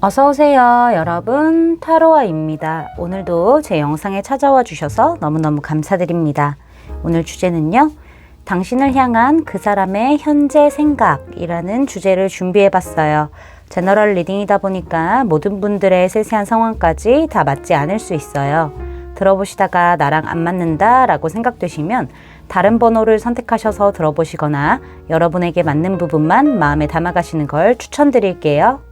어서오세요 여러분, 타로아입니다. 오늘도 제 영상에 찾아와 주셔서 너무너무 감사드립니다. 오늘 주제는요, 당신을 향한 그 사람의 현재 생각이라는 주제를 준비해 봤어요. 제너럴 리딩이다 보니까 모든 분들의 세세한 상황까지 다 맞지 않을 수 있어요. 들어보시다가 나랑 안 맞는다 라고 생각되시면 다른 번호를 선택하셔서 들어보시거나 여러분에게 맞는 부분만 마음에 담아가시는 걸 추천드릴게요.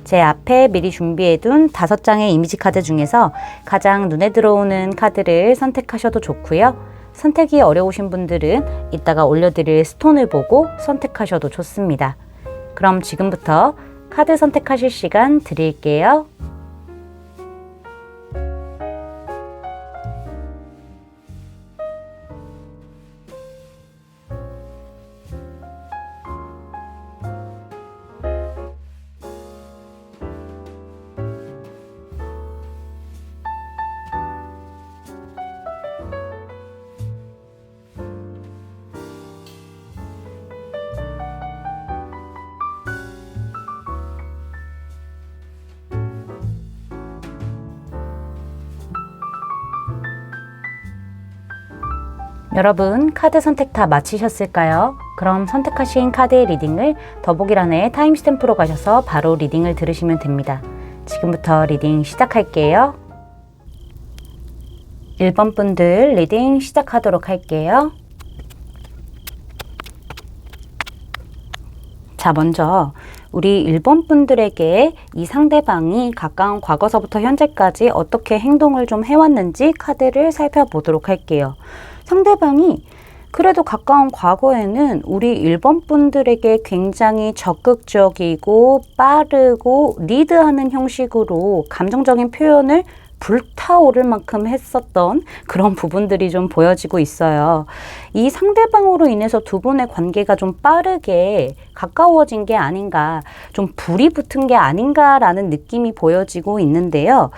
제 앞에 미리 준비해둔 5장의 이미지 카드 중에서 가장 눈에 들어오는 카드를 선택하셔도 좋고요. 선택이 어려우신 분들은 이따가 올려드릴 스톤을 보고 선택하셔도 좋습니다. 그럼 지금부터 카드 선택하실 시간 드릴게요. 여러분, 카드 선택 다 마치셨을까요? 그럼 선택하신 카드의 리딩을 더보기란에 타임스탬프로 가셔서 바로 리딩을 들으시면 됩니다. 지금부터 리딩 시작할게요. 1번 분들 리딩 시작하도록 할게요. 자, 먼저 우리 1번 분들에게 이 상대방이 가까운 과거서부터 현재까지 어떻게 행동을 좀 해왔는지 카드를 살펴보도록 할게요. 상대방이 그래도 가까운 과거에는 우리 1번 분들에게 굉장히 적극적이고 빠르고 리드하는 형식으로 감정적인 표현을 불타오를 만큼 했었던 그런 부분들이 좀 보여지고 있어요. 이 상대방으로 인해서 두 분의 관계가 좀 빠르게 가까워진 게 아닌가, 좀 불이 붙은 게 아닌가라는 느낌이 보여지고 있는데요.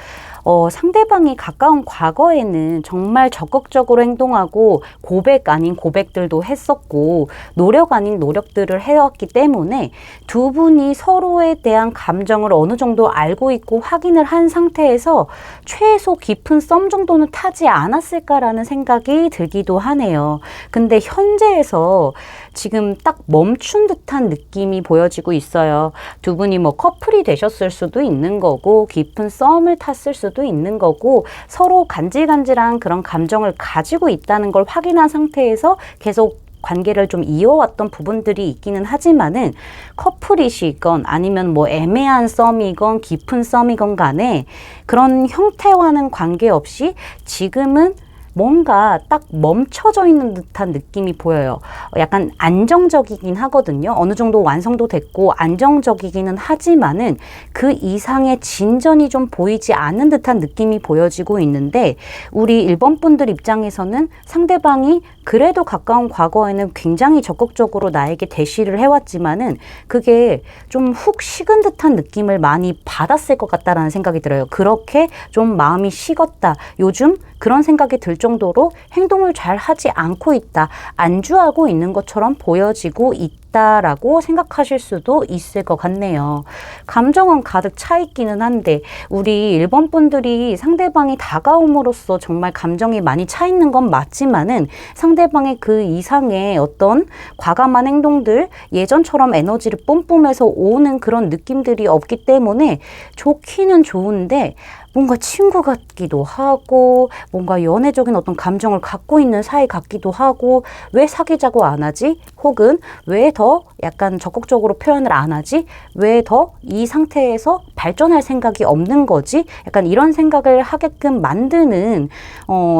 상대방이 가까운 과거에는 정말 적극적으로 행동하고 고백 아닌 고백들도 했었고 노력 아닌 노력들을 해왔기 때문에 두 분이 서로에 대한 감정을 어느 정도 알고 있고 확인을 한 상태에서 최소 깊은 썸 정도는 타지 않았을까라는 생각이 들기도 하네요. 근데 현재에서 지금 딱 멈춘 듯한 느낌이 보여지고 있어요. 두 분이 뭐 커플이 되셨을 수도 있는 거고 깊은 썸을 탔을 수도 있는 거고 서로 간질간질한 그런 감정을 가지고 있다는 걸 확인한 상태에서 계속 관계를 좀 이어왔던 부분들이 있기는 하지만은 커플이시건 아니면 뭐 애매한 썸이건 깊은 썸이건 간에 그런 형태와는 관계없이 지금은 뭔가 딱 멈춰져 있는 듯한 느낌이 보여요. 약간 안정적이긴 하거든요. 어느 정도 완성도 됐고 안정적이기는 하지만은 그 이상의 진전이 좀 보이지 않는 듯한 느낌이 보여지고 있는데 우리 1번 분들 입장에서는 상대방이 그래도 가까운 과거에는 굉장히 적극적으로 나에게 대시를 해왔지만은 그게 좀 훅 식은 듯한 느낌을 많이 받았을 것 같다라는 생각이 들어요. 그렇게 좀 마음이 식었다. 요즘 그런 생각이 들 정도로 행동을 잘 하지 않고 있다. 안주하고 있는 것처럼 보여지고 있다라고 생각하실 수도 있을 것 같네요. 감정은 가득 차 있기는 한데 우리 1번 분들이 상대방이 다가옴으로써 정말 감정이 많이 차 있는 건 맞지만은 상대방의 그 이상의 어떤 과감한 행동들, 예전처럼 에너지를 뿜뿜해서 오는 그런 느낌들이 없기 때문에 좋기는 좋은데 뭔가 친구 같기도 하고 뭔가 연애적인 어떤 감정을 갖고 있는 사이 같기도 하고 왜 사귀자고 안 하지? 혹은 왜 더 약간 적극적으로 표현을 안 하지? 왜 더 이 상태에서 발전할 생각이 없는 거지? 약간 이런 생각을 하게끔 만드는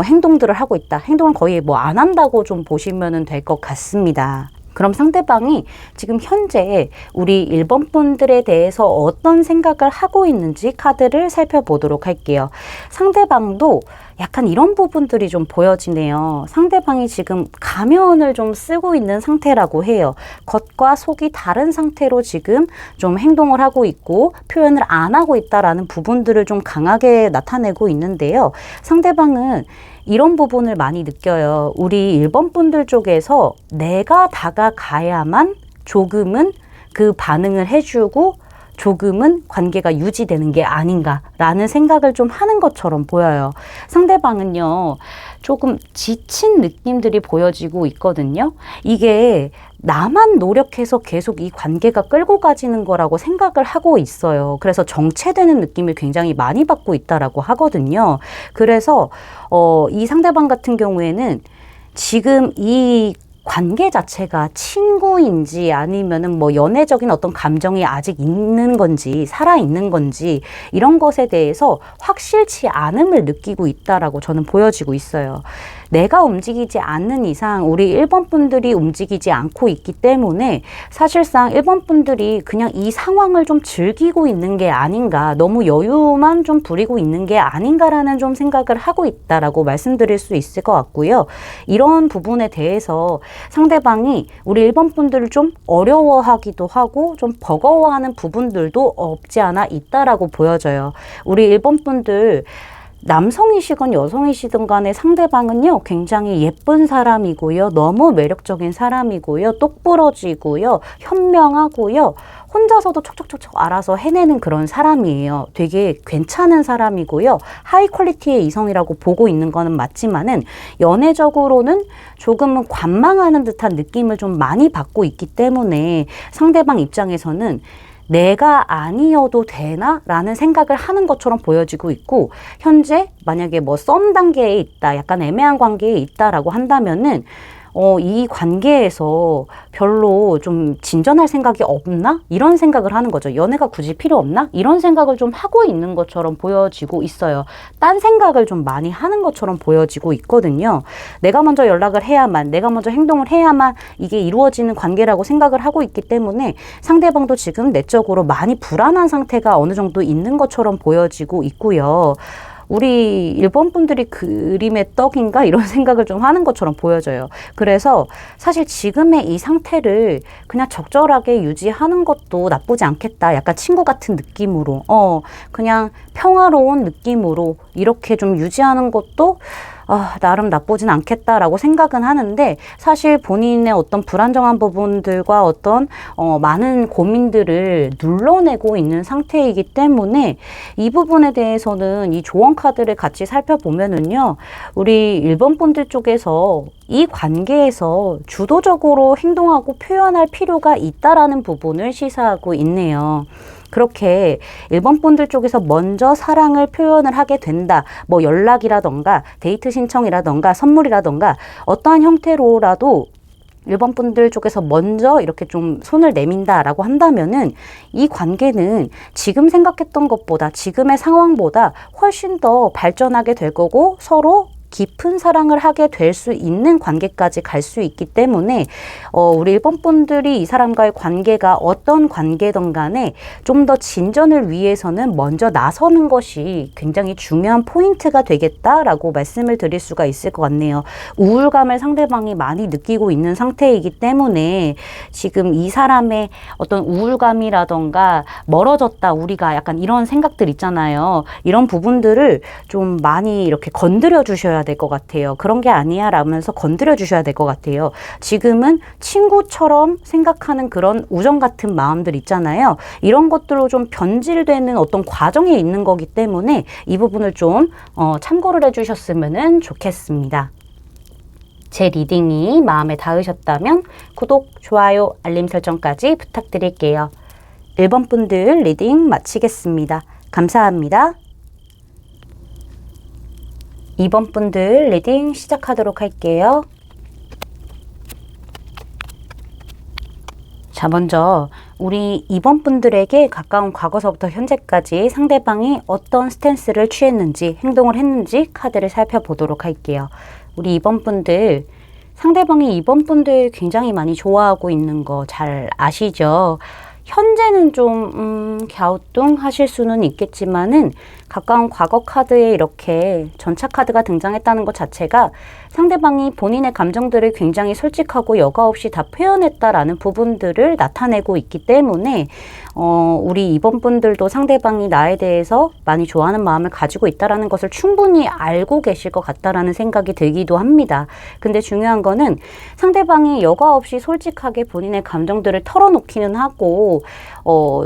행동들을 하고 있다. 행동을 거의 뭐 안 한다고 좀 보시면 될 것 같습니다. 그럼 상대방이 지금 현재 우리 1번 분들에 대해서 어떤 생각을 하고 있는지 카드를 살펴보도록 할게요. 상대방도 약간 이런 부분들이 좀 보여지네요. 상대방이 지금 가면을 좀 쓰고 있는 상태라고 해요. 겉과 속이 다른 상태로 지금 좀 행동을 하고 있고 표현을 안 하고 있다라는 부분들을 좀 강하게 나타내고 있는데요. 상대방은 이런 부분을 많이 느껴요. 우리 1번 분들 쪽에서 내가 다가가야만 조금은 그 반응을 해주고 조금은 관계가 유지되는 게 아닌가라는 생각을 좀 하는 것처럼 보여요. 상대방은요, 조금 지친 느낌들이 보여지고 있거든요. 이게 나만 노력해서 계속 이 관계가 끌고 가지는 거라고 생각을 하고 있어요. 그래서 정체되는 느낌을 굉장히 많이 받고 있다라고 하거든요. 그래서 이 상대방 같은 경우에는 지금 이 관계 자체가 친구인지 아니면은 뭐 연애적인 어떤 감정이 아직 있는 건지 살아 있는 건지 이런 것에 대해서 확실치 않음을 느끼고 있다라고 저는 보여지고 있어요. 내가 움직이지 않는 이상 우리 1번 분들이 움직이지 않고 있기 때문에 사실상 1번 분들이 그냥 이 상황을 좀 즐기고 있는 게 아닌가, 너무 여유만 좀 부리고 있는 게 아닌가라는 좀 생각을 하고 있다라고 말씀드릴 수 있을 것 같고요. 이런 부분에 대해서 상대방이 우리 1번 분들을 좀 어려워하기도 하고 좀 버거워하는 부분들도 없지 않아 있다라고 보여져요. 우리 1번 분들 남성이시건 여성이시든 간에 상대방은요, 굉장히 예쁜 사람이고요, 너무 매력적인 사람이고요, 똑부러지고요, 현명하고요, 혼자서도 척척척척 알아서 해내는 그런 사람이에요. 되게 괜찮은 사람이고요, 하이 퀄리티의 이성이라고 보고 있는 거는 맞지만은 연애적으로는 조금은 관망하는 듯한 느낌을 좀 많이 받고 있기 때문에 상대방 입장에서는 내가 아니어도 되나? 라는 생각을 하는 것처럼 보여지고 있고, 현재 만약에 뭐 썸 단계에 있다, 약간 애매한 관계에 있다라고 한다면은 이 관계에서 별로 좀 진전할 생각이 없나? 이런 생각을 하는 거죠. 연애가 굳이 필요 없나? 이런 생각을 좀 하고 있는 것처럼 보여지고 있어요. 딴 생각을 좀 많이 하는 것처럼 보여지고 있거든요. 내가 먼저 연락을 해야만, 내가 먼저 행동을 해야만 이게 이루어지는 관계라고 생각을 하고 있기 때문에 상대방도 지금 내적으로 많이 불안한 상태가 어느 정도 있는 것처럼 보여지고 있고요. 우리 1번 분들이 그림의 떡인가? 이런 생각을 좀 하는 것처럼 보여져요. 그래서 사실 지금의 이 상태를 그냥 적절하게 유지하는 것도 나쁘지 않겠다. 약간 친구 같은 느낌으로, 그냥 평화로운 느낌으로 이렇게 좀 유지하는 것도 나름 나쁘진 않겠다라고 생각은 하는데, 사실 본인의 어떤 불안정한 부분들과 어떤 많은 고민들을 눌러내고 있는 상태이기 때문에 이 부분에 대해서는 이 조언 카드를 같이 살펴보면은요, 우리 1번 분들 쪽에서 이 관계에서 주도적으로 행동하고 표현할 필요가 있다라는 부분을 시사하고 있네요. 그렇게 1번 분들 쪽에서 먼저 사랑을 표현을 하게 된다. 뭐 연락이라던가 데이트 신청이라던가 선물이라던가 어떠한 형태로라도 1번 분들 쪽에서 먼저 이렇게 좀 손을 내민다라고 한다면은 이 관계는 지금 생각했던 것보다, 지금의 상황보다 훨씬 더 발전하게 될 거고 서로 깊은 사랑을 하게 될 수 있는 관계까지 갈 수 있기 때문에 우리 1번 분들이 이 사람과의 관계가 어떤 관계든 간에 좀 더 진전을 위해서는 먼저 나서는 것이 굉장히 중요한 포인트가 되겠다라고 말씀을 드릴 수가 있을 것 같네요. 우울감을 상대방이 많이 느끼고 있는 상태이기 때문에 지금 이 사람의 어떤 우울감이라던가 멀어졌다 우리가, 약간 이런 생각들 있잖아요. 이런 부분들을 좀 많이 이렇게 건드려 주셔야 될 것 같아요. 그런 게 아니야 라면서 건드려 주셔야 될 것 같아요. 지금은 친구처럼 생각하는 그런 우정 같은 마음들 있잖아요. 이런 것들로 좀 변질되는 어떤 과정에 있는 거기 때문에 이 부분을 좀 참고를 해주셨으면 좋겠습니다. 제 리딩이 마음에 닿으셨다면 구독, 좋아요, 알림 설정까지 부탁드릴게요. 1번 분들 리딩 마치겠습니다. 감사합니다. 2번 분들 리딩 시작하도록 할게요. 자, 먼저 우리 2번 분들에게 가까운 과거서부터 현재까지 상대방이 어떤 스탠스를 취했는지, 행동을 했는지 카드를 살펴보도록 할게요. 우리 2번 분들, 상대방이 2번 분들 굉장히 많이 좋아하고 있는 거 잘 아시죠? 현재는 좀 갸우뚱하실 수는 있겠지만은 가까운 과거 카드에 이렇게 전차 카드가 등장했다는 것 자체가 상대방이 본인의 감정들을 굉장히 솔직하고 여과 없이 다 표현했다라는 부분들을 나타내고 있기 때문에 우리 2번 분들도 상대방이 나에 대해서 많이 좋아하는 마음을 가지고 있다라는 것을 충분히 알고 계실 것 같다라는 생각이 들기도 합니다. 근데 중요한 거는 상대방이 여과 없이 솔직하게 본인의 감정들을 털어놓기는 하고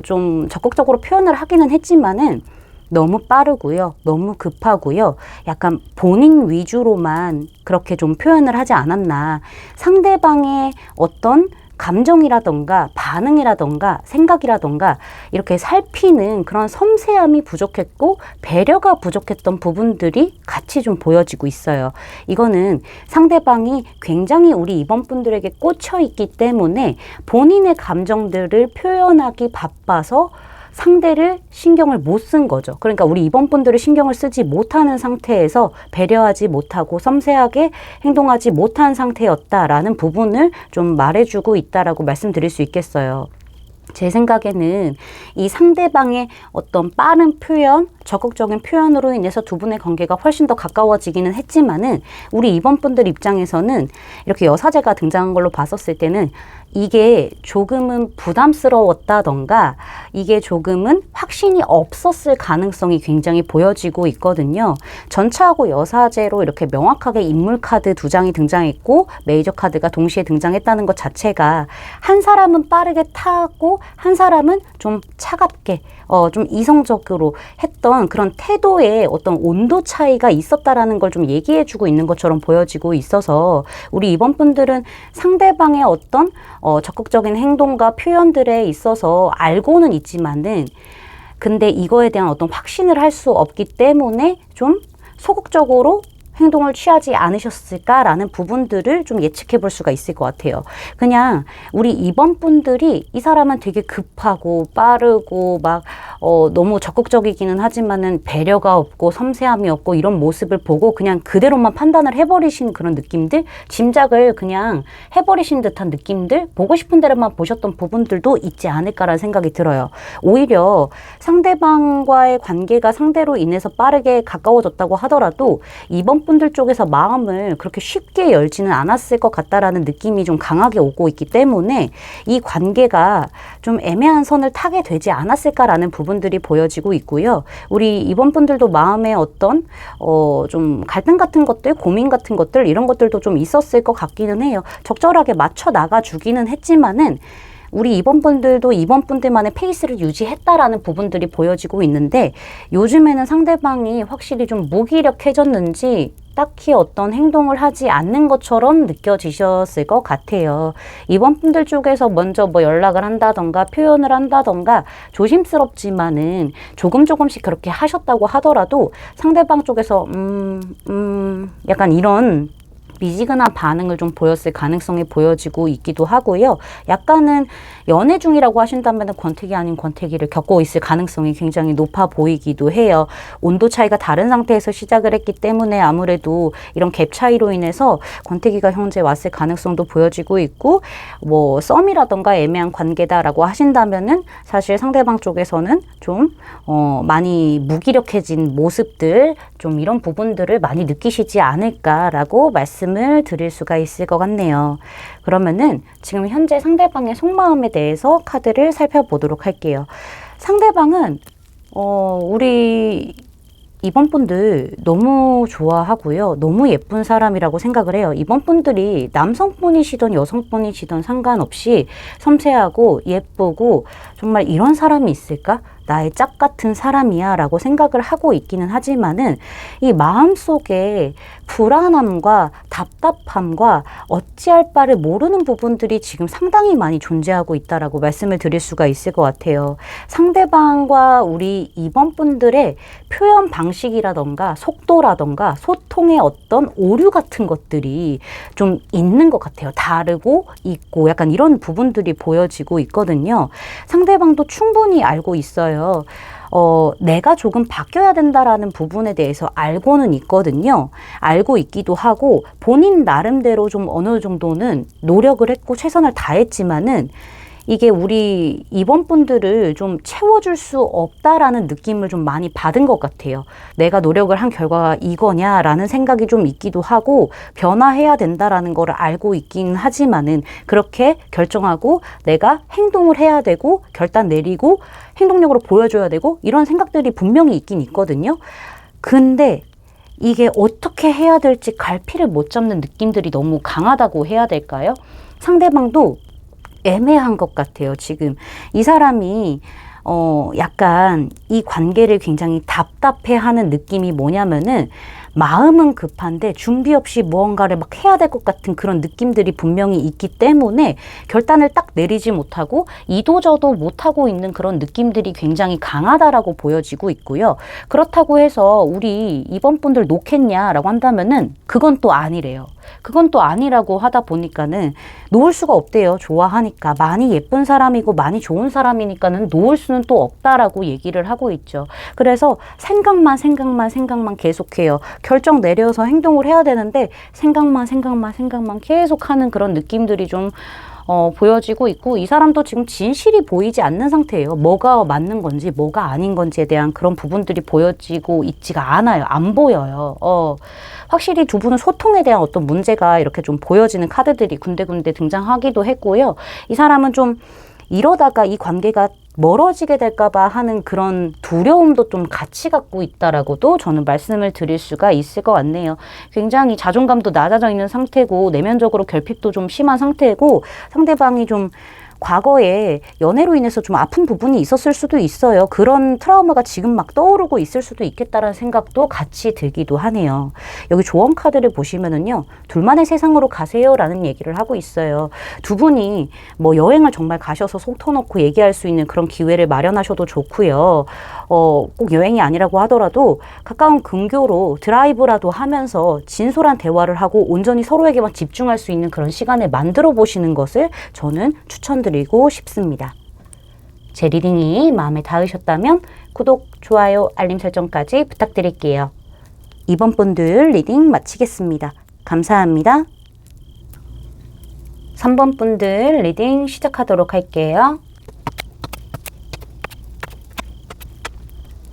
좀 적극적으로 표현을 하기는 했지만은 너무 빠르고요. 너무 급하고요. 약간 본인 위주로만 그렇게 좀 표현을 하지 않았나. 상대방의 어떤 감정이라던가 반응이라던가 생각이라던가 이렇게 살피는 그런 섬세함이 부족했고 배려가 부족했던 부분들이 같이 좀 보여지고 있어요. 이거는 상대방이 굉장히 우리 2번 분들에게 꽂혀 있기 때문에 본인의 감정들을 표현하기 바빠서 상대를 신경을 못 쓴 거죠. 그러니까 우리 2번 분들을 신경을 쓰지 못하는 상태에서 배려하지 못하고 섬세하게 행동하지 못한 상태였다라는 부분을 좀 말해주고 있다라고 말씀드릴 수 있겠어요. 제 생각에는 이 상대방의 어떤 빠른 표현, 적극적인 표현으로 인해서 두 분의 관계가 훨씬 더 가까워지기는 했지만은 우리 2번 분들 입장에서는 이렇게 여사제가 등장한 걸로 봤었을 때는 이게 조금은 부담스러웠다던가 이게 조금은 확신이 없었을 가능성이 굉장히 보여지고 있거든요. 전차하고 여사제로 이렇게 명확하게 인물 카드 두 장이 등장했고 메이저 카드가 동시에 등장했다는 것 자체가 한 사람은 빠르게 타고 한 사람은 좀 차갑게 좀 이성적으로 했던 그런 태도의 어떤 온도 차이가 있었다라는 걸 좀 얘기해주고 있는 것처럼 보여지고 있어서 우리 2번 분들은 상대방의 어떤 적극적인 행동과 표현들에 있어서 알고는 있지만은 근데 이거에 대한 어떤 확신을 할 수 없기 때문에 좀 소극적으로 행동을 취하지 않으셨을까라는 부분들을 좀 예측해 볼 수가 있을 것 같아요. 그냥 우리 2번 분들이 이 사람은 되게 급하고 빠르고 막 너무 적극적이기는 하지만은 배려가 없고 섬세함이 없고 이런 모습을 보고 그냥 그대로만 판단을 해버리신 그런 느낌들, 짐작을 그냥 해버리신 듯한 느낌들, 보고 싶은 대로만 보셨던 부분들도 있지 않을까라는 생각이 들어요. 오히려 상대방과의 관계가 상대로 인해서 빠르게 가까워졌다고 하더라도 2번 분들 쪽에서 마음을 그렇게 쉽게 열지는 않았을 것 같다라는 느낌이 좀 강하게 오고 있기 때문에 이 관계가 좀 애매한 선을 타게 되지 않았을까라는 부분들이 보여지고 있고요. 우리 2번 분들도 마음에 어떤 좀 갈등 같은 것들, 고민 같은 것들 이런 것들도 좀 있었을 것 같기는 해요. 적절하게 맞춰 나가 주기는 했지만은 우리 2번 분들도 2번 분들만의 페이스를 유지했다라는 부분들이 보여지고 있는데 요즘에는 상대방이 확실히 좀 무기력해졌는지 딱히 어떤 행동을 하지 않는 것처럼 느껴지셨을 것 같아요. 2번 분들 쪽에서 먼저 뭐 연락을 한다던가 표현을 한다던가 조심스럽지만은 조금씩 그렇게 하셨다고 하더라도 상대방 쪽에서 약간 이런 미지근한 반응을 좀 보였을 가능성이 보여지고 있기도 하고요. 약간은 연애 중이라고 하신다면 권태기 아닌 권태기를 겪고 있을 가능성이 굉장히 높아 보이기도 해요. 온도 차이가 다른 상태에서 시작을 했기 때문에 아무래도 이런 갭 차이로 인해서 권태기가 현재 왔을 가능성도 보여지고 있고 뭐 썸이라던가 애매한 관계다라고 하신다면은 사실 상대방 쪽에서는 좀 많이 무기력해진 모습들 좀 이런 부분들을 많이 느끼시지 않을까라고 말씀을 드릴 수가 있을 것 같네요. 그러면은 지금 현재 상대방의 속마음에 대해서 카드를 살펴보도록 할게요. 상대방은 우리 2번 분들 너무 좋아하고요. 너무 예쁜 사람이라고 생각을 해요. 2번 분들이 남성분이시던 여성분이시던 상관없이 섬세하고 예쁘고 정말 이런 사람이 있을까? 나의 짝 같은 사람이야 라고 생각을 하고 있기는 하지만은 이 마음속에 불안함과 답답함과 어찌할 바를 모르는 부분들이 지금 상당히 많이 존재하고 있다라고 말씀을 드릴 수가 있을 것 같아요. 상대방과 우리 2번 분들의 표현 방식이라던가 속도라던가 소통의 어떤 오류 같은 것들이 좀 있는 것 같아요. 다르고 있고 약간 이런 부분들이 보여지고 있거든요. 상대방도 충분히 알고 있어요. 내가 조금 바뀌어야 된다라는 부분에 대해서 알고는 있거든요. 알고 있기도 하고 본인 나름대로 좀 어느 정도는 노력을 했고 최선을 다했지만은 이게 우리 2번 분들을 좀 채워줄 수 없다라는 느낌을 좀 많이 받은 것 같아요. 내가 노력을 한 결과가 이거냐라는 생각이 좀 있기도 하고 변화해야 된다라는 걸 알고 있긴 하지만은 그렇게 결정하고 내가 행동을 해야 되고 결단 내리고 행동력으로 보여줘야 되고 이런 생각들이 분명히 있긴 있거든요. 근데 이게 어떻게 해야 될지 갈피를 못 잡는 느낌들이 너무 강하다고 해야 될까요? 상대방도 애매한 것 같아요. 지금 이 사람이 약간 이 관계를 굉장히 답답해하는 느낌이 뭐냐면은 마음은 급한데 준비 없이 무언가를 막 해야 될 것 같은 그런 느낌들이 분명히 있기 때문에 결단을 딱 내리지 못하고 이도저도 못하고 있는 그런 느낌들이 굉장히 강하다라고 보여지고 있고요. 그렇다고 해서 우리 이번 분들 놓겠냐라고 한다면은 그건 또 아니래요. 그건 또 아니라고 하다 보니까는 놓을 수가 없대요. 좋아하니까. 많이 예쁜 사람이고 많이 좋은 사람이니까는 놓을 수는 또 없다라고 얘기를 하고 있죠. 그래서 생각만 계속해요. 결정 내려서 행동을 해야 되는데 생각만 계속하는 그런 느낌들이 좀 보여지고 있고 이 사람도 지금 진실이 보이지 않는 상태예요. 뭐가 맞는 건지 뭐가 아닌 건지에 대한 그런 부분들이 보여지고 있지가 않아요. 안 보여요. 확실히 두 분은 소통에 대한 어떤 문제가 이렇게 좀 보여지는 카드들이 군데군데 등장하기도 했고요. 이 사람은 좀 이러다가 이 관계가 멀어지게 될까봐 하는 그런 두려움도 좀 같이 갖고 있다라고도 저는 말씀을 드릴 수가 있을 것 같네요. 굉장히 자존감도 낮아져 있는 상태고 내면적으로 결핍도 좀 심한 상태고 상대방이 좀 과거에 연애로 인해서 좀 아픈 부분이 있었을 수도 있어요. 그런 트라우마가 지금 막 떠오르고 있을 수도 있겠다라는 생각도 같이 들기도 하네요. 여기 조언 카드를 보시면은요. 둘만의 세상으로 가세요라는 얘기를 하고 있어요. 두 분이 뭐 여행을 정말 가셔서 속 터놓고 얘기할 수 있는 그런 기회를 마련하셔도 좋고요. 꼭 여행이 아니라고 하더라도 가까운 근교로 드라이브라도 하면서 진솔한 대화를 하고 온전히 서로에게만 집중할 수 있는 그런 시간을 만들어 보시는 것을 저는 추천드리고 싶습니다. 제 리딩이 마음에 닿으셨다면 구독, 좋아요, 알림 설정까지 부탁드릴게요. 2번 분들 리딩 마치겠습니다. 감사합니다. 3번 분들 리딩 시작하도록 할게요.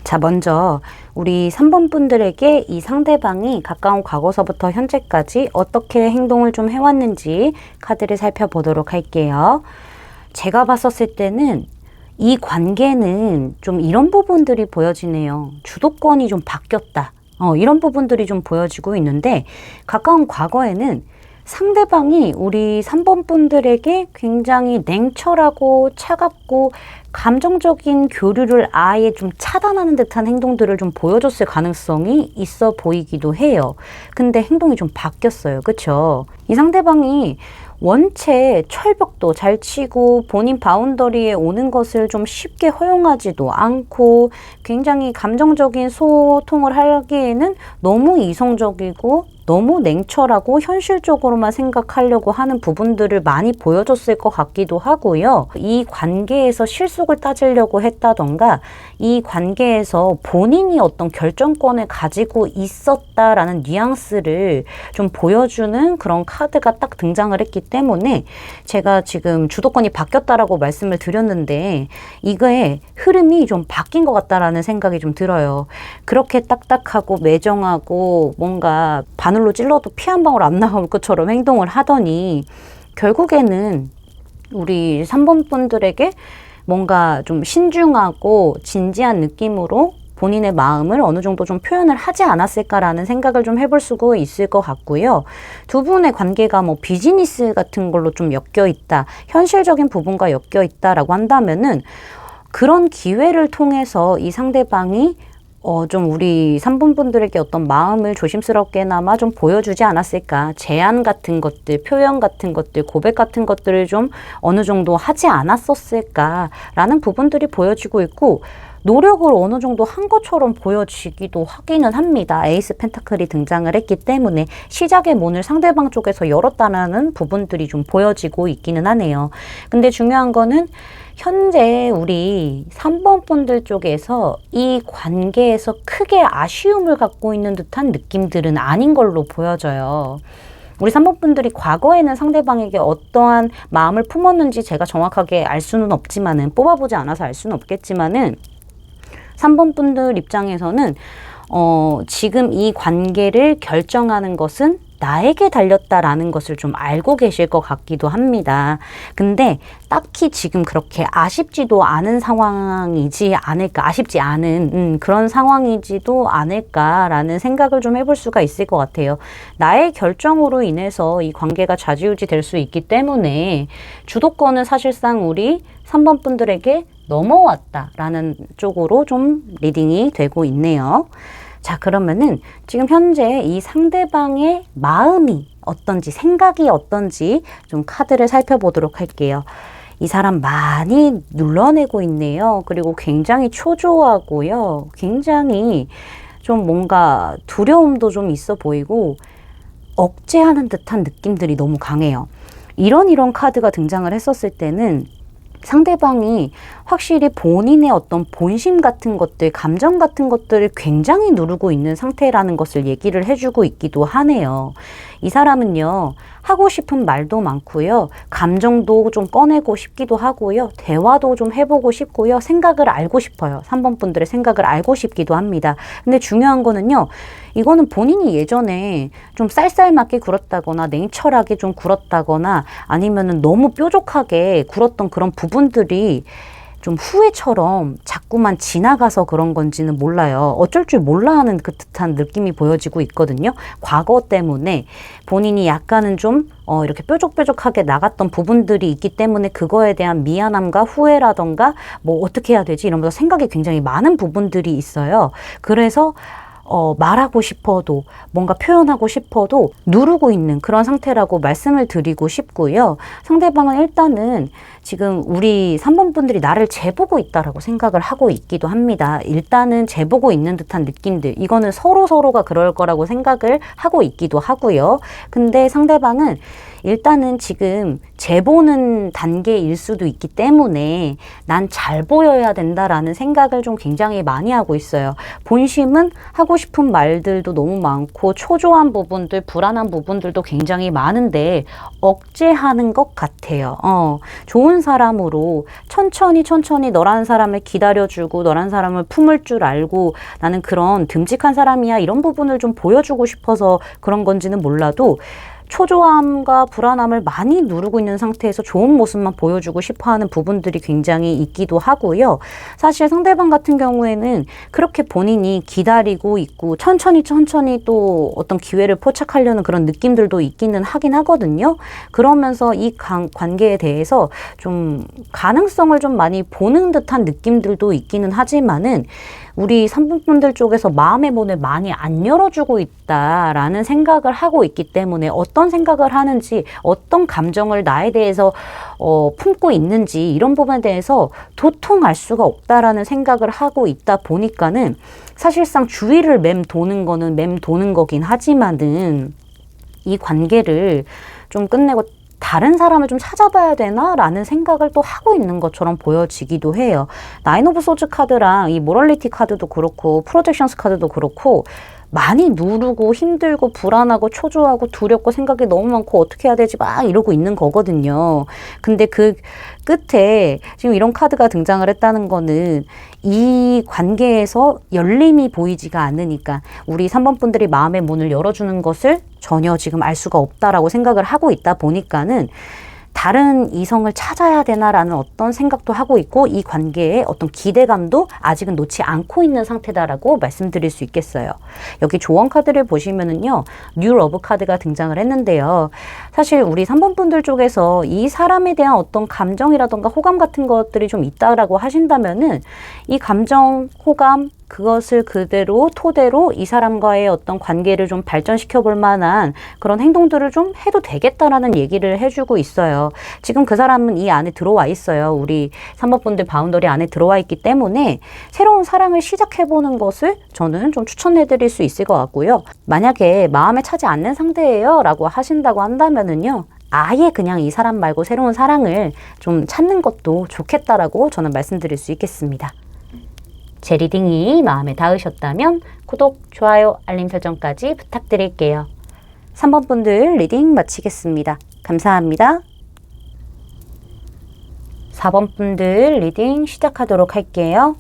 자, 먼저 우리 3번 분들에게 이 상대방이 가까운 과거서부터 현재까지 어떻게 행동을 좀 해왔는지 카드를 살펴보도록 할게요. 제가 봤었을 때는 이 관계는 좀 이런 부분들이 보여지네요. 주도권이 좀 바뀌었다. 이런 부분들이 좀 보여지고 있는데 가까운 과거에는 상대방이 우리 3번 분들에게 굉장히 냉철하고 차갑고 감정적인 교류를 아예 좀 차단하는 듯한 행동들을 좀 보여줬을 가능성이 있어 보이기도 해요. 근데 행동이 좀 바뀌었어요. 그쵸? 이 상대방이 원체 철벽도 잘 치고 본인 바운더리에 오는 것을 좀 쉽게 허용하지도 않고 굉장히 감정적인 소통을 하기에는 너무 이성적이고 너무 냉철하고 현실적으로만 생각하려고 하는 부분들을 많이 보여줬을 것 같기도 하고요. 이 관계에서 실속을 따지려고 했다던가 이 관계에서 본인이 어떤 결정권을 가지고 있었다라는 뉘앙스를 좀 보여주는 그런 카드가 딱 등장을 했기 때문에 제가 지금 주도권이 바뀌었다라고 말씀을 드렸는데 이거의 흐름이 좀 바뀐 것 같다라는 생각이 좀 들어요. 그렇게 딱딱하고 매정하고 뭔가 바늘로 찔러도 피 한 방울 안 나올 것처럼 행동을 하더니 결국에는 우리 3번 분들에게 뭔가 좀 신중하고 진지한 느낌으로 본인의 마음을 어느 정도 좀 표현을 하지 않았을까라는 생각을 좀 해볼 수가 있을 것 같고요. 두 분의 관계가 뭐 비즈니스 같은 걸로 좀 엮여 있다, 현실적인 부분과 엮여 있다라고 한다면은 그런 기회를 통해서 이 상대방이 좀 우리 3번 분들에게 어떤 마음을 조심스럽게나마 좀 보여주지 않았을까. 제안 같은 것들, 표현 같은 것들, 고백 같은 것들을 좀 어느 정도 하지 않았었을까라는 부분들이 보여지고 있고 노력을 어느 정도 한 것처럼 보여지기도 하기는 합니다. 에이스 펜타클이 등장을 했기 때문에 시작의 문을 상대방 쪽에서 열었다는 부분들이 좀 보여지고 있기는 하네요. 근데 중요한 거는 현재 우리 3번 분들 쪽에서 이 관계에서 크게 아쉬움을 갖고 있는 듯한 느낌들은 아닌 걸로 보여져요. 우리 3번 분들이 과거에는 상대방에게 어떠한 마음을 품었는지 제가 정확하게 알 수는 없지만은, 뽑아보지 않아서 알 수는 없겠지만은 3번 분들 입장에서는 지금 이 관계를 결정하는 것은 나에게 달렸다라는 것을 좀 알고 계실 것 같기도 합니다. 근데 딱히 지금 그렇게 아쉽지도 않은 상황이지 않을까, 아쉽지 않은 그런 상황이지도 않을까라는 생각을 좀 해볼 수가 있을 것 같아요. 나의 결정으로 인해서 이 관계가 좌지우지 될 수 있기 때문에 주도권은 사실상 우리 3번 분들에게 넘어왔다라는 쪽으로 좀 리딩이 되고 있네요. 자, 그러면은 지금 현재 이 상대방의 마음이 어떤지, 생각이 어떤지 좀 카드를 살펴보도록 할게요. 이 사람 많이 눌러내고 있네요. 그리고 굉장히 초조하고요. 굉장히 좀 뭔가 두려움도 좀 있어 보이고 억제하는 듯한 느낌들이 너무 강해요. 이런 카드가 등장을 했었을 때는 상대방이 확실히 본인의 어떤 본심 같은 것들, 감정 같은 것들을 굉장히 누르고 있는 상태라는 것을 얘기를 해주고 있기도 하네요. 이 사람은요, 하고 싶은 말도 많고요, 감정도 좀 꺼내고 싶기도 하고요, 대화도 좀 해보고 싶고요, 생각을 알고 싶어요. 3번 분들의 생각을 알고 싶기도 합니다. 근데 중요한 거는요, 이거는 본인이 예전에 좀 쌀쌀맞게 굴었다거나 냉철하게 좀 굴었다거나 아니면은 너무 뾰족하게 굴었던 그런 부분들이 좀 후회처럼 자꾸만 지나가서 그런 건지는 몰라요. 어쩔 줄 몰라 하는 그 듯한 느낌이 보여지고 있거든요. 과거 때문에 본인이 약간은 좀 이렇게 뾰족뾰족하게 나갔던 부분들이 있기 때문에 그거에 대한 미안함과 후회라던가 뭐 어떻게 해야 되지 이러면서 생각이 굉장히 많은 부분들이 있어요. 그래서 말하고 싶어도 뭔가 표현하고 싶어도 누르고 있는 그런 상태라고 말씀을 드리고 싶고요. 상대방은 일단은 지금 우리 3번 분들이 나를 재보고 있다라고 생각을 하고 있기도 합니다. 일단은 재보고 있는 듯한 느낌들, 이거는 서로가 그럴 거라고 생각을 하고 있기도 하고요. 근데 상대방은 일단은 지금 재보는 단계일 수도 있기 때문에 난 잘 보여야 된다라는 생각을 좀 굉장히 많이 하고 있어요. 본심은 하고 싶은 말들도 너무 많고 초조한 부분들, 불안한 부분들도 굉장히 많은데 억제하는 것 같아요. 좋은 사람으로 천천히 너라는 사람을 기다려주고 너라는 사람을 품을 줄 알고 나는 그런 듬직한 사람이야, 이런 부분을 좀 보여주고 싶어서 그런 건지는 몰라도 초조함과 불안함을 많이 누르고 있는 상태에서 좋은 모습만 보여주고 싶어하는 부분들이 굉장히 있기도 하고요. 사실 상대방 같은 경우에는 그렇게 본인이 기다리고 있고 천천히 또 어떤 기회를 포착하려는 그런 느낌들도 있기는 하긴 하거든요. 그러면서 이 관계에 대해서 좀 가능성을 좀 많이 보는 듯한 느낌들도 있기는 하지만은 우리 3번 분들 쪽에서 마음의 문을 많이 안 열어주고 있다라는 생각을 하고 있기 때문에 어떤 생각을 하는지, 어떤 감정을 나에 대해서 품고 있는지 이런 부분에 대해서 도통 알 수가 없다라는 생각을 하고 있다 보니까는 사실상 주위를 맴도는 거는 맴도는 거긴 하지만은 이 관계를 좀 끝내고 다른 사람을 좀 찾아봐야 되나? 라는 생각을 또 하고 있는 것처럼 보여지기도 해요. 나인 오브 소즈 카드랑 이 모럴리티 카드도 그렇고 프로젝션스 카드도 그렇고 많이 누르고 힘들고 불안하고 초조하고 두렵고 생각이 너무 많고 어떻게 해야 되지 막 이러고 있는 거거든요. 근데 그 끝에 지금 이런 카드가 등장을 했다는 거는 이 관계에서 열림이 보이지가 않으니까 우리 3번 분들이 마음의 문을 열어주는 것을 전혀 지금 알 수가 없다라고 생각을 하고 있다 보니까는 다른 이성을 찾아야 되나라는 어떤 생각도 하고 있고 이 관계에 어떤 기대감도 아직은 놓지 않고 있는 상태다라고 말씀드릴 수 있겠어요. 여기 조언 카드를 보시면은요, 뉴 러브 카드가 등장을 했는데요. 사실 우리 3번 분들 쪽에서 이 사람에 대한 어떤 감정이라던가 호감 같은 것들이 좀 있다라고 하신다면은 이 감정, 호감, 그것을 그대로 토대로 이 사람과의 어떤 관계를 좀 발전시켜 볼 만한 그런 행동들을 좀 해도 되겠다라는 얘기를 해주고 있어요. 지금 그 사람은 이 안에 들어와 있어요. 우리 3번 분들 바운더리 안에 들어와 있기 때문에 새로운 사랑을 시작해보는 것을 저는 좀 추천해드릴 수 있을 것 같고요. 만약에 마음에 차지 않는 상대예요 라고 하신다고 한다면은요, 아예 그냥 이 사람 말고 새로운 사랑을 좀 찾는 것도 좋겠다라고 저는 말씀드릴 수 있겠습니다. 제 리딩이 마음에 닿으셨다면 구독, 좋아요, 알림 설정까지 부탁드릴게요. 3번 분들 리딩 마치겠습니다. 감사합니다. 4번 분들 리딩 시작하도록 할게요.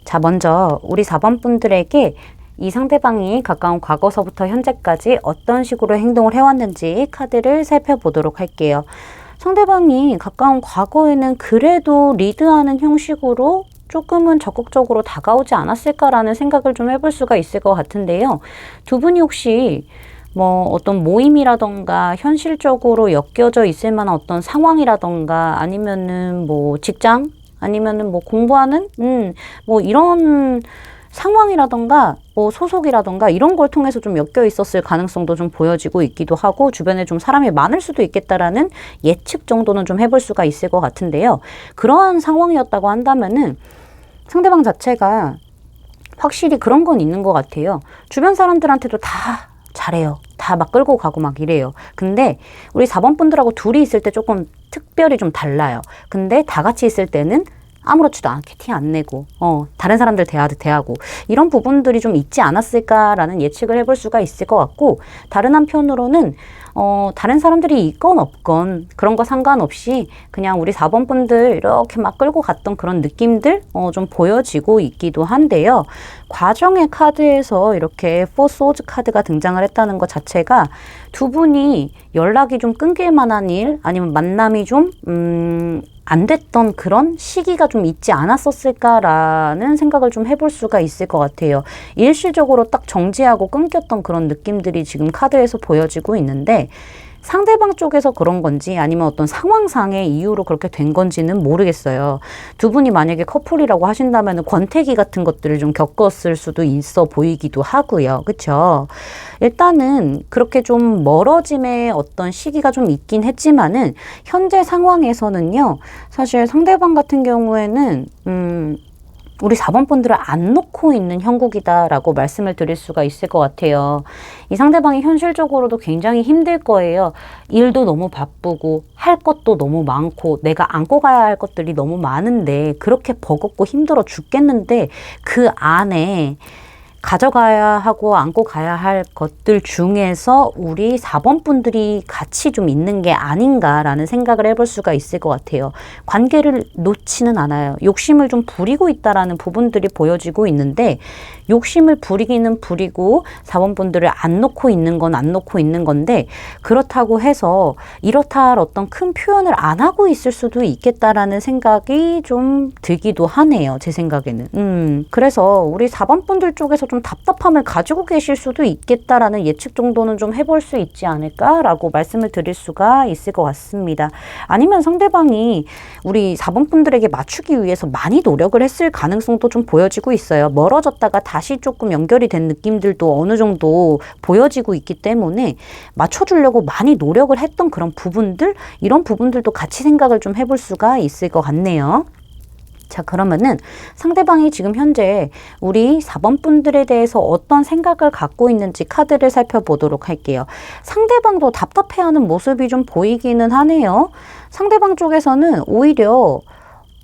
자, 먼저 우리 4번 분들에게 이 상대방이 가까운 과거서부터 현재까지 어떤 식으로 행동을 해왔는지 카드를 살펴보도록 할게요. 상대방이 가까운 과거에는 그래도 리드하는 형식으로 조금은 적극적으로 다가오지 않았을까라는 생각을 좀 해볼 수가 있을 것 같은데요. 두 분이 혹시 뭐 어떤 모임이라던가 현실적으로 엮여져 있을 만한 어떤 상황이라던가 아니면은 뭐 직장 아니면은 뭐 공부하는 뭐 이런 상황이라던가 뭐 소속이라던가 이런 걸 통해서 좀 엮여 있었을 가능성도 좀 보여지고 있기도 하고 주변에 좀 사람이 많을 수도 있겠다라는 예측 정도는 좀 해볼 수가 있을 것 같은데요. 그러한 상황이었다고 한다면은 상대방 자체가 확실히 그런 건 있는 것 같아요. 주변 사람들한테도 다 잘해요. 다 막 끌고 가고 막 이래요. 근데 우리 4번 분들하고 둘이 있을 때 조금 특별히 좀 달라요. 근데 다 같이 있을 때는 아무렇지도 않게 티 안 내고 다른 사람들 대하듯 대하고 이런 부분들이 좀 있지 않았을까라는 예측을 해볼 수가 있을 것 같고 다른 한편으로는 다른 사람들이 있건 없건 그런 거 상관없이 그냥 우리 4번 분들 이렇게 막 끌고 갔던 그런 느낌들 좀 보여지고 있기도 한데요. 과정의 카드에서 이렇게 Four Swords 카드가 등장을 했다는 것 자체가 두 분이 연락이 좀 끊길 만한 일 아니면 만남이 좀 안 됐던 그런 시기가 좀 있지 않았었을까라는 생각을 좀 해볼 수가 있을 것 같아요. 일시적으로 딱 정지하고 끊겼던 그런 느낌들이 지금 카드에서 보여지고 있는데 상대방 쪽에서 그런 건지 아니면 어떤 상황상의 이유로 그렇게 된 건지는 모르겠어요. 두 분이 만약에 커플이라고 하신다면 권태기 같은 것들을 좀 겪었을 수도 있어 보이기도 하고요. 그렇죠? 일단은 그렇게 좀 멀어짐의 어떤 시기가 좀 있긴 했지만은 현재 상황에서는요. 사실 상대방 같은 경우에는 우리 4번 분들을 안 놓고 있는 형국이다라고 말씀을 드릴 수가 있을 것 같아요. 이 상대방이 현실적으로도 굉장히 힘들 거예요. 일도 너무 바쁘고 할 것도 너무 많고 내가 안고 가야 할 것들이 너무 많은데 그렇게 버겁고 힘들어 죽겠는데 그 안에 가져가야 하고 안고 가야 할 것들 중에서 우리 4번 분들이 같이 좀 있는 게 아닌가라는 생각을 해볼 수가 있을 것 같아요. 관계를 놓지는 않아요. 욕심을 좀 부리고 있다라는 부분들이 보여지고 있는데 욕심을 부리기는 부리고 4번 분들을 안 놓고 있는 건 안 놓고 있는 건데 그렇다고 해서 이렇다 할 어떤 큰 표현을 안 하고 있을 수도 있겠다라는 생각이 좀 들기도 하네요. 제 생각에는. 그래서 우리 4번 분들 쪽에서 좀 답답함을 가지고 계실 수도 있겠다라는 예측 정도는 좀 해볼 수 있지 않을까라고 말씀을 드릴 수가 있을 것 같습니다. 아니면 상대방이 우리 4번 분들에게 맞추기 위해서 많이 노력을 했을 가능성도 좀 보여지고 있어요. 멀어졌다가 다시 조금 연결이 된 느낌들도 어느 정도 보여지고 있기 때문에 맞춰주려고 많이 노력을 했던 그런 부분들, 이런 부분들도 같이 생각을 좀 해볼 수가 있을 것 같네요. 자, 그러면은 상대방이 지금 현재 우리 4번 분들에 대해서 어떤 생각을 갖고 있는지 카드를 살펴보도록 할게요. 상대방도 답답해하는 모습이 좀 보이기는 하네요. 상대방 쪽에서는 오히려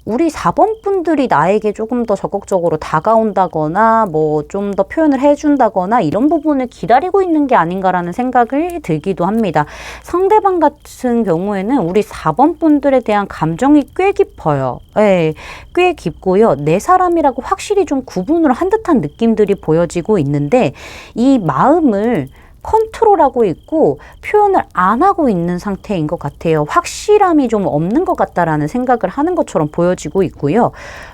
우리 4번 분들이 나에게 조금 더 적극적으로 다가온다거나 뭐 좀 더 표현을 해준다거나 이런 부분을 기다리고 있는 게 아닌가라는 생각을 들기도 합니다. 상대방 같은 경우에는 우리 4번 분들에 대한 감정이 꽤 깊어요. 네, 꽤 깊고요. 내 사람이라고 확실히 좀 구분을 한 듯한 느낌들이 보여지고 있는데 이 마음을 컨트롤하고 있고 표현을 안 하고 있는 상태인 것 같아요. 확실함이 좀 없는 것 같다라는 생각을 하는 것처럼 보여지고 있고요.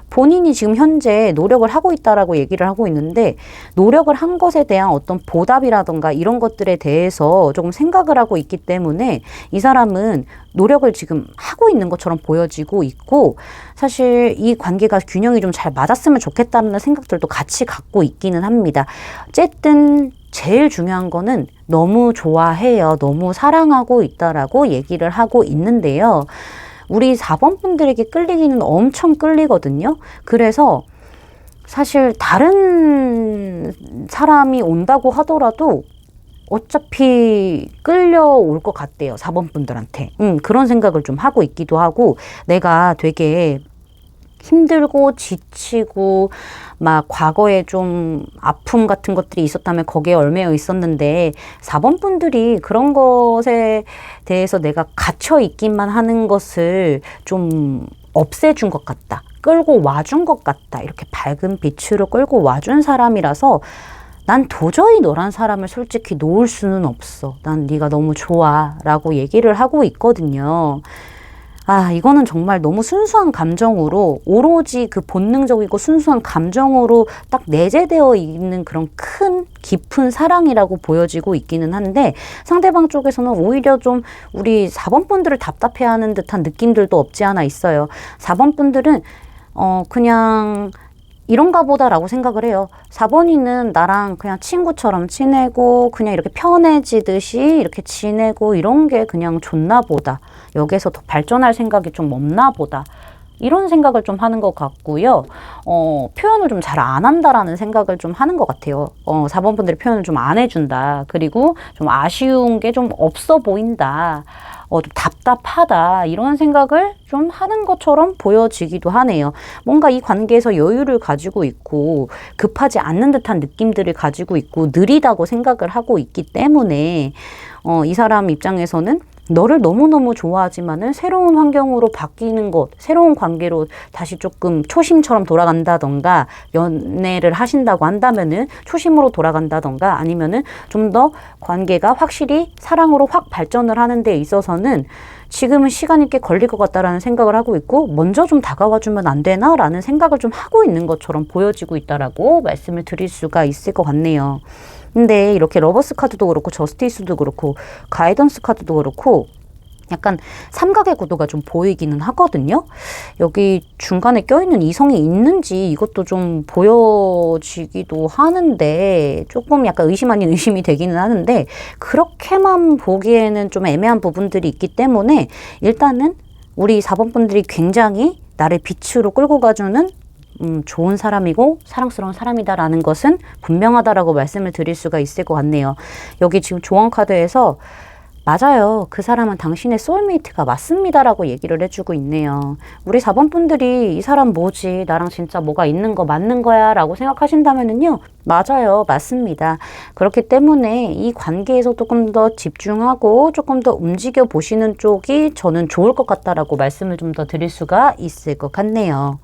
본인이 지금 현재 노력을 하고 있다라고 얘기를 하고 있는데 노력을 한 것에 대한 어떤 보답이라던가 이런 것들에 대해서 조금 생각을 하고 있기 때문에 이 사람은 노력을 지금 하고 있는 것처럼 보여지고 있고 사실 이 관계가 균형이 좀 잘 맞았으면 좋겠다는 생각들도 같이 갖고 있기는 합니다. 어쨌든 제일 중요한 거는 너무 좋아해요. 너무 사랑하고 있다라고 얘기를 하고 있는데요. 우리 4번 분들에게 끌리기는 엄청 끌리거든요. 그래서 사실 다른 사람이 온다고 하더라도 어차피 끌려올 것 같대요. 4번 분들한테. 그런 생각을 좀 하고 있기도 하고 내가 되게 힘들고 지치고 막 과거에 좀 아픔 같은 것들이 있었다면 거기에 얽매여 있었는데 4번 분들이 그런 것에 대해서 내가 갇혀 있기만 하는 것을 좀 없애준 것 같다. 끌고 와준 것 같다. 이렇게 밝은 빛으로 끌고 와준 사람이라서 난 도저히 너란 사람을 솔직히 놓을 수는 없어. 난 네가 너무 좋아. 라고 얘기를 하고 있거든요. 아, 이거는 정말 너무 순수한 감정으로, 오로지 그 본능적이고 순수한 감정으로 딱 내재되어 있는 그런 큰 깊은 사랑이라고 보여지고 있기는 한데, 상대방 쪽에서는 오히려 좀 우리 4번 분들을 답답해하는 듯한 느낌들도 없지 않아 있어요. 4번 분들은 그냥 이런가 보다라고 생각을 해요. 4번이는 나랑 그냥 친구처럼 지내고 그냥 이렇게 편해지듯이 이렇게 지내고 이런 게 그냥 좋나 보다. 여기서 더 발전할 생각이 좀 없나 보다. 이런 생각을 좀 하는 것 같고요. 표현을 좀 잘 안 한다라는 생각을 좀 하는 것 같아요. 4번 분들이 표현을 좀 안 해준다. 그리고 좀 아쉬운 게 좀 없어 보인다. 좀 답답하다. 이런 생각을 좀 하는 것처럼 보여지기도 하네요. 뭔가 이 관계에서 여유를 가지고 있고 급하지 않는 듯한 느낌들을 가지고 있고 느리다고 생각을 하고 있기 때문에 이 사람 입장에서는 너를 너무너무 좋아하지만은 새로운 환경으로 바뀌는 것, 새로운 관계로 다시 조금 초심처럼 돌아간다던가, 연애를 하신다고 한다면은 초심으로 돌아간다던가, 아니면은 좀 더 관계가 확실히 사랑으로 확 발전을 하는 데 있어서는 지금은 시간이 꽤 걸릴 것 같다라는 생각을 하고 있고, 먼저 좀 다가와 주면 안 되나? 라는 생각을 좀 하고 있는 것처럼 보여지고 있다라고 말씀을 드릴 수가 있을 것 같네요. 근데 이렇게 러버스 카드도 그렇고 저스티스도 그렇고 가이던스 카드도 그렇고 약간 삼각의 구도가 좀 보이기는 하거든요. 여기 중간에 껴있는 이성이 있는지 이것도 좀 보여지기도 하는데 조금 약간 의심 아닌 의심이 되기는 하는데 그렇게만 보기에는 좀 애매한 부분들이 있기 때문에 일단은 우리 4번 분들이 굉장히 나를 빛으로 끌고 가주는 좋은 사람이고 사랑스러운 사람이다라는 것은 분명하다라고 말씀을 드릴 수가 있을 것 같네요. 여기 지금 조언 카드에서 맞아요. 그 사람은 당신의 소울메이트가 맞습니다라고 얘기를 해주고 있네요. 우리 4번 분들이 이 사람 뭐지? 나랑 진짜 뭐가 있는 거 맞는 거야? 라고 생각하신다면은요. 맞아요. 맞습니다. 그렇기 때문에 이 관계에서 조금 더 집중하고 조금 더 움직여 보시는 쪽이 저는 좋을 것 같다라고 말씀을 좀 더 드릴 수가 있을 것 같네요.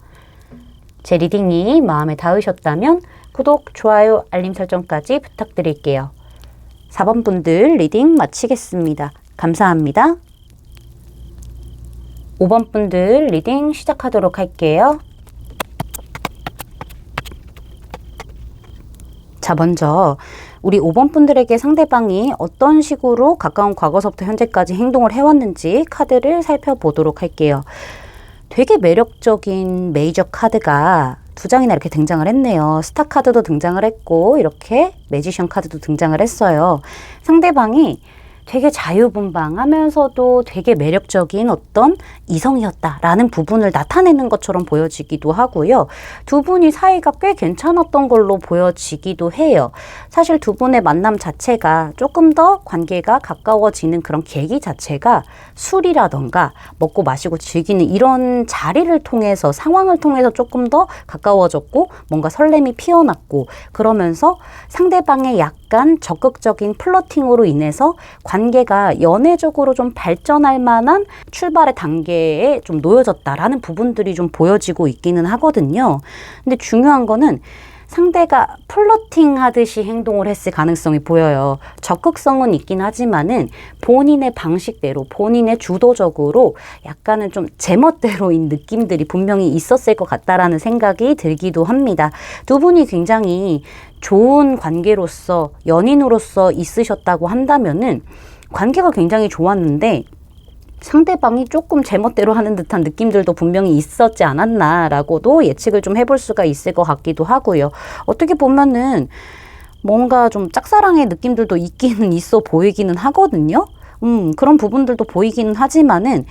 제 리딩이 마음에 닿으셨다면 구독, 좋아요, 알림 설정까지 부탁드릴게요. 4번 분들 리딩 마치겠습니다. 감사합니다. 5번 분들 리딩 시작하도록 할게요. 자, 먼저 우리 5번 분들에게 상대방이 어떤 식으로 가까운 과거서부터 현재까지 행동을 해왔는지 카드를 살펴보도록 할게요. 되게 매력적인 메이저 카드가 두 장이나 이렇게 등장을 했네요. 스타 카드도 등장을 했고 이렇게 매지션 카드도 등장을 했어요. 상대방이 되게 자유분방하면서도 되게 매력적인 어떤 이성이었다라는 부분을 나타내는 것처럼 보여지기도 하고요. 두 분이 사이가 꽤 괜찮았던 걸로 보여지기도 해요. 사실 두 분의 만남 자체가 조금 더 관계가 가까워지는 그런 계기 자체가 술이라던가 먹고 마시고 즐기는 이런 자리를 통해서 상황을 통해서 조금 더 가까워졌고 뭔가 설렘이 피어났고 그러면서 상대방의 약간 적극적인 플러팅으로 인해서 관계가 연애적으로 좀 발전할 만한 출발의 단계에 좀 놓여졌다라는 부분들이 좀 보여지고 있기는 하거든요. 근데 중요한 거는 상대가 플러팅 하듯이 행동을 했을 가능성이 보여요. 적극성은 있긴 하지만은 본인의 방식대로, 본인의 주도적으로 약간은 좀 제멋대로인 느낌들이 분명히 있었을 것 같다라는 생각이 들기도 합니다. 두 분이 굉장히 좋은 관계로서, 연인으로서 있으셨다고 한다면은 관계가 굉장히 좋았는데 상대방이 조금 제멋대로 하는 듯한 느낌들도 분명히 있었지 않았나라고도 예측을 좀 해볼 수가 있을 것 같기도 하고요. 어떻게 보면은 뭔가 좀 짝사랑의 느낌들도 있기는 있어 보이기는 하거든요. 그런 부분들도 보이기는 하지만은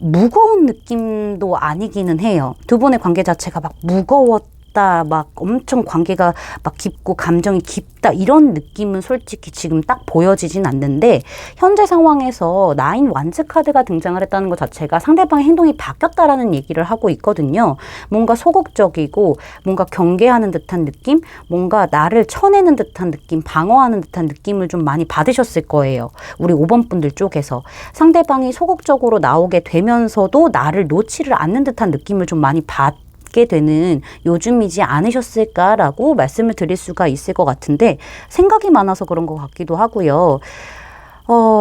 무거운 느낌도 아니기는 해요. 두 분의 관계 자체가 막 무거웠 깊다, 막 엄청 관계가 막 깊고 감정이 깊다 이런 느낌은 솔직히 지금 딱 보여지진 않는데 현재 상황에서 나인 완즈 카드가 등장을 했다는 것 자체가 상대방의 행동이 바뀌었다라는 얘기를 하고 있거든요. 뭔가 소극적이고 뭔가 경계하는 듯한 느낌, 뭔가 나를 쳐내는 듯한 느낌, 방어하는 듯한 느낌을 좀 많이 받으셨을 거예요. 우리 5번 분들 쪽에서 상대방이 소극적으로 나오게 되면서도 나를 놓지를 않는 듯한 느낌을 좀 많이 받게 되는 요즘이지 않으셨을까라고 말씀을 드릴 수가 있을 것 같은데 생각이 많아서 그런 것 같기도 하고요.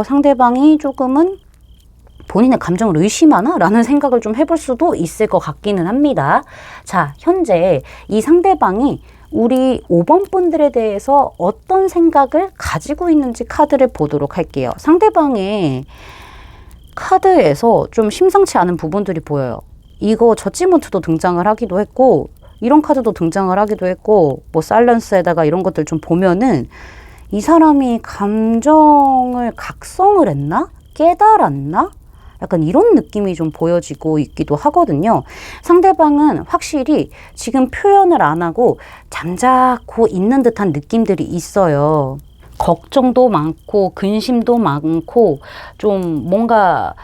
상대방이 조금은 본인의 감정을 의심하나? 라는 생각을 좀 해볼 수도 있을 것 같기는 합니다. 자, 현재 이 상대방이 우리 5번 분들에 대해서 어떤 생각을 가지고 있는지 카드를 보도록 할게요. 상대방의 카드에서 좀 심상치 않은 부분들이 보여요. 이거 저지먼트도 등장을 하기도 했고 이런 카드도 등장을 하기도 했고 뭐 사일런스에다가 이런 것들 좀 보면은 이 사람이 감정을 각성을 했나? 깨달았나? 약간 이런 느낌이 좀 보여지고 있기도 하거든요. 상대방은 확실히 지금 표현을 안 하고 잠자코 있는 듯한 느낌들이 있어요. 걱정도 많고 근심도 많고 좀 뭔가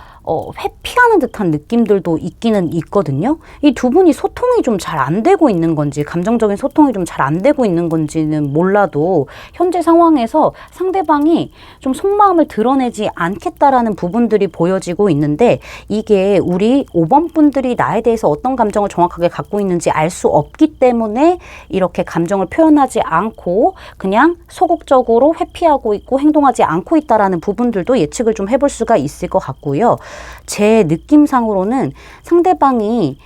회피하는 듯한 느낌들도 있기는 있거든요. 이 두 분이 소통이 좀 잘 안 되고 있는 건지 감정적인 소통이 좀 잘 안 되고 있는 건지는 몰라도 현재 상황에서 상대방이 좀 속마음을 드러내지 않겠다라는 부분들이 보여지고 있는데 이게 우리 5번 분들이 나에 대해서 어떤 감정을 정확하게 갖고 있는지 알 수 없기 때문에 이렇게 감정을 표현하지 않고 그냥 소극적으로 회피하고 있고 행동하지 않고 있다라는 부분들도 예측을 좀 해볼 수가 있을 것 같고요. 제 느낌상으로는 상대방이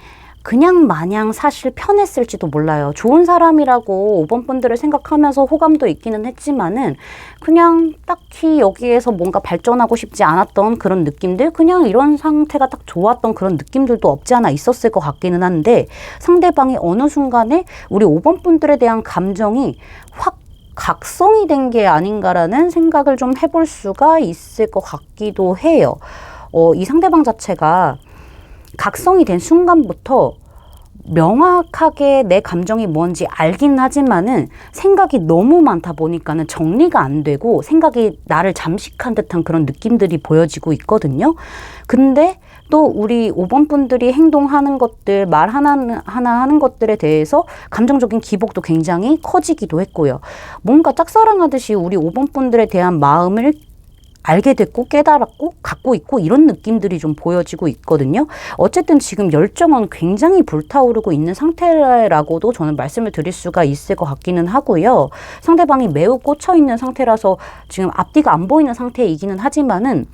그냥 마냥 사실 편했을지도 몰라요. 좋은 사람이라고 5번 분들을 생각하면서 호감도 있기는 했지만은 그냥 딱히 여기에서 뭔가 발전하고 싶지 않았던 그런 느낌들, 그냥 이런 상태가 딱 좋았던 그런 느낌들도 없지 않아 있었을 것 같기는 한데 상대방이 어느 순간에 우리 5번 분들에 대한 감정이 확 각성이 된 게 아닌가라는 생각을 좀 해볼 수가 있을 것 같기도 해요. 이 상대방 자체가 각성이 된 순간부터 명확하게 내 감정이 뭔지 알긴 하지만은 생각이 너무 많다 보니까는 정리가 안 되고 생각이 나를 잠식한 듯한 그런 느낌들이 보여지고 있거든요. 근데 또 우리 5번 분들이 행동하는 것들, 말 하나 하는 것들에 대해서 감정적인 기복도 굉장히 커지기도 했고요. 뭔가 짝사랑하듯이 우리 5번 분들에 대한 마음을 알게 됐고 깨달았고 갖고 있고 이런 느낌들이 좀 보여지고 있거든요. 어쨌든 지금 열정은 굉장히 불타오르고 있는 상태라고도 저는 말씀을 드릴 수가 있을 것 같기는 하고요. 상대방이 매우 꽂혀 있는 상태라서 지금 앞뒤가 안 보이는 상태이기는 하지만은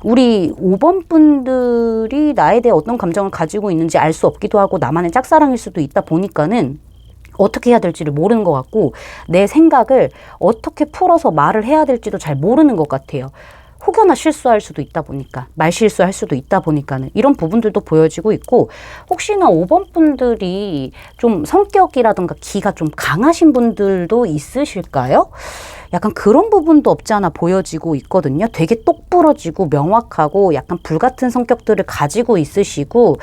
우리 5번 분들이 나에 대해 어떤 감정을 가지고 있는지 알 수 없기도 하고 나만의 짝사랑일 수도 있다 보니까는 어떻게 해야 될지를 모르는 것 같고 내 생각을 어떻게 풀어서 말을 해야 될지도 잘 모르는 것 같아요. 혹여나 실수할 수도 있다 보니까 말 실수할 수도 있다 보니까는 이런 부분들도 보여지고 있고 혹시나 5번 분들이 좀 성격이라든가 기가 좀 강하신 분들도 있으실까요? 약간 그런 부분도 없지 않아 보여지고 있거든요. 되게 똑부러지고 명확하고 약간 불같은 성격들을 가지고 있으시고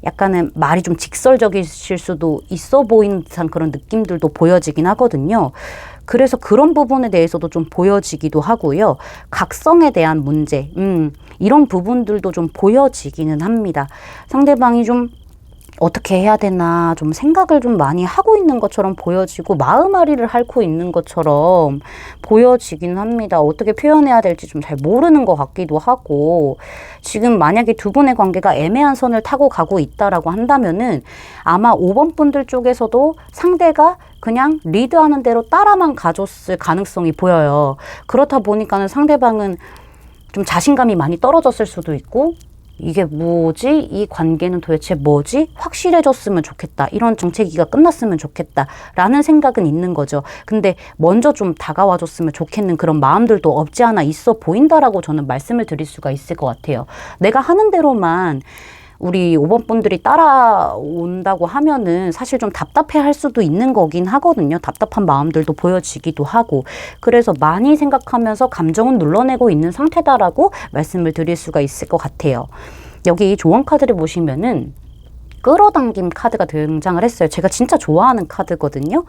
약간은 말이 좀 직설적이실 수도 있어 보이는 듯한 그런 느낌들도 보여지긴 하거든요. 그래서 그런 부분에 대해서도 좀 보여지기도 하고요. 각성에 대한 문제, 이런 부분들도 좀 보여지기는 합니다. 상대방이 좀 어떻게 해야 되나 좀 생각을 좀 많이 하고 있는 것처럼 보여지고 마음앓이를 앓고 있는 것처럼 보여지긴 합니다. 어떻게 표현해야 될지 좀 잘 모르는 것 같기도 하고 지금 만약에 두 분의 관계가 애매한 선을 타고 가고 있다라고 한다면은 아마 5번 분들 쪽에서도 상대가 그냥 리드하는 대로 따라만 가줬을 가능성이 보여요. 그렇다 보니까는 상대방은 좀 자신감이 많이 떨어졌을 수도 있고 이게 뭐지? 이 관계는 도대체 뭐지? 확실해졌으면 좋겠다. 이런 정체기가 끝났으면 좋겠다. 라는 생각은 있는 거죠. 근데 먼저 좀 다가와줬으면 좋겠는 그런 마음들도 없지 않아 있어 보인다라고 저는 말씀을 드릴 수가 있을 것 같아요. 내가 하는 대로만 우리 5번 분들이 따라온다고 하면은 사실 좀 답답해 할 수도 있는 거긴 하거든요. 답답한 마음들도 보여지기도 하고. 그래서 많이 생각하면서 감정은 눌러내고 있는 상태다라고 말씀을 드릴 수가 있을 것 같아요. 여기 조언 카드를 보시면은 끌어당김 카드가 등장을 했어요. 제가 진짜 좋아하는 카드거든요.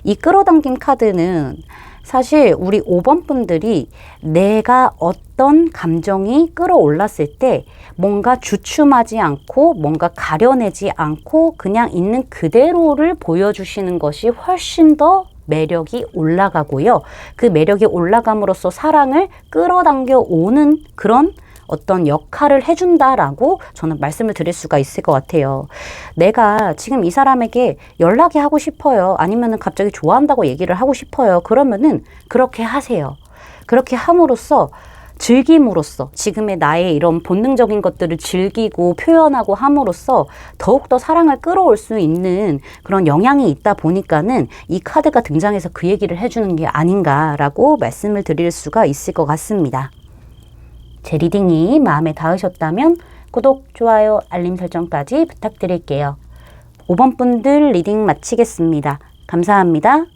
이 끌어당김 카드는 사실 우리 5번 분들이 내가 어떤 감정이 끌어올랐을 때 뭔가 주춤하지 않고 뭔가 가려내지 않고 그냥 있는 그대로를 보여주시는 것이 훨씬 더 매력이 올라가고요. 그 매력이 올라감으로써 사랑을 끌어당겨 오는 그런 어떤 역할을 해준다라고 저는 말씀을 드릴 수가 있을 것 같아요. 내가 지금 이 사람에게 연락이 하고 싶어요. 아니면은 갑자기 좋아한다고 얘기를 하고 싶어요. 그러면은 그렇게 하세요. 그렇게 함으로써 즐김으로써 지금의 나의 이런 본능적인 것들을 즐기고 표현하고 함으로써 더욱더 사랑을 끌어올 수 있는 그런 영향이 있다 보니까는 이 카드가 등장해서 그 얘기를 해주는 게 아닌가라고 말씀을 드릴 수가 있을 것 같습니다. 제 리딩이 마음에 닿으셨다면 구독, 좋아요, 알림 설정까지 부탁드릴게요. 5번 분들 리딩 마치겠습니다. 감사합니다.